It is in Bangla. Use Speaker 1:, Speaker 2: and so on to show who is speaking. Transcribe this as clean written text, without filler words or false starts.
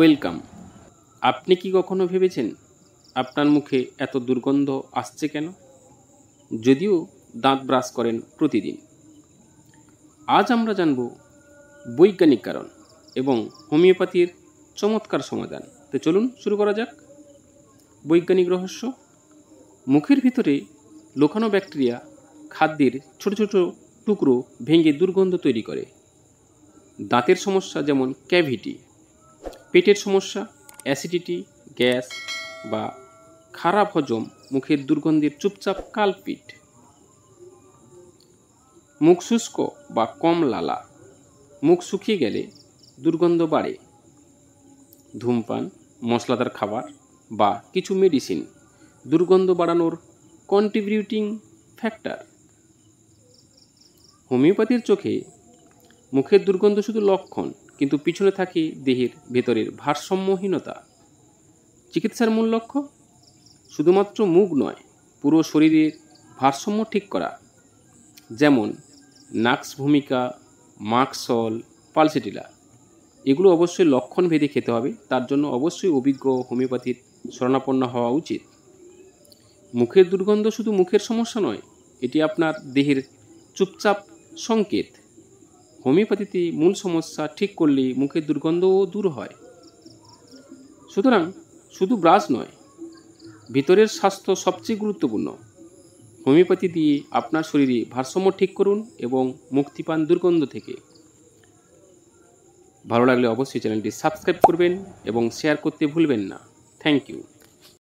Speaker 1: ওয়েলকাম। আপনি কি কখনো ভেবেছেন আপনার মুখে এত দুর্গন্ধ আসছে কেন, যদিও দাঁত ব্রাশ করেন প্রতিদিন? আজ আমরা জানব বৈজ্ঞানিক কারণ এবং হোমিওপ্যাথির চমৎকার সমাধান। তো চলুন শুরু করা যাক। বৈজ্ঞানিক রহস্য। মুখের ভিতরে লুকানো ব্যাকটেরিয়া খাদ্যের ছোট ছোট টুকরো ভেঙে দুর্গন্ধ তৈরি করে। দাঁতের সমস্যা যেমন ক্যাভিটি, পেটের সমস্যা, অ্যাসিডিটি, গ্যাস বা খারাপ হজম মুখের দুর্গন্ধের চুপচাপ কালপিট। মুখ শুষ্ক বা কম লালা, মুখ শুকিয়ে গেলে দুর্গন্ধ বাড়ে। ধূমপান, মশলাদার খাবার বা কিছু মেডিসিন দুর্গন্ধ বাড়ানোর কন্ট্রিবিউটিং ফ্যাক্টর। হোমিওপ্যাথির চোখে মুখের দুর্গন্ধ শুধু লক্ষণ, কিন্তু পিছনে থাকে দেহের ভেতরের ভারসাম্যহীনতা। চিকিৎসার মূল লক্ষ্য শুধুমাত্র মুখ নয়, পুরো শরীরের ভারসাম্য ঠিক করা, যেমন নাক্স ভূমিকা, মাকসল, পালসেটিলা। এগুলো অবশ্যই লক্ষণ ভেদে খেতে হবে, তার জন্য অবশ্যই অভিজ্ঞ হোমিওপ্যাথির শরণাপন্ন হওয়া উচিত। মুখের দুর্গন্ধ শুধু মুখের সমস্যা নয়, এটি আপনার দেহের চুপচাপ সংকেত। হোমিওপ্যাথিতে মূল সমস্যা ঠিক করলে মুখের দুর্গন্ধও দূর হয়। সুতরাং শুধু ব্রাশ নয়, ভিতরের স্বাস্থ্য সবচেয়ে গুরুত্বপূর্ণ। হোমিওপ্যাথি দিয়ে আপনার শরীরে ভারসাম্য ঠিক করুন এবং মুক্তি পান দুর্গন্ধ থেকে। ভালো লাগলে অবশ্যই চ্যানেলটি সাবস্ক্রাইব করবেন এবং শেয়ার করতে ভুলবেন না। Thank you.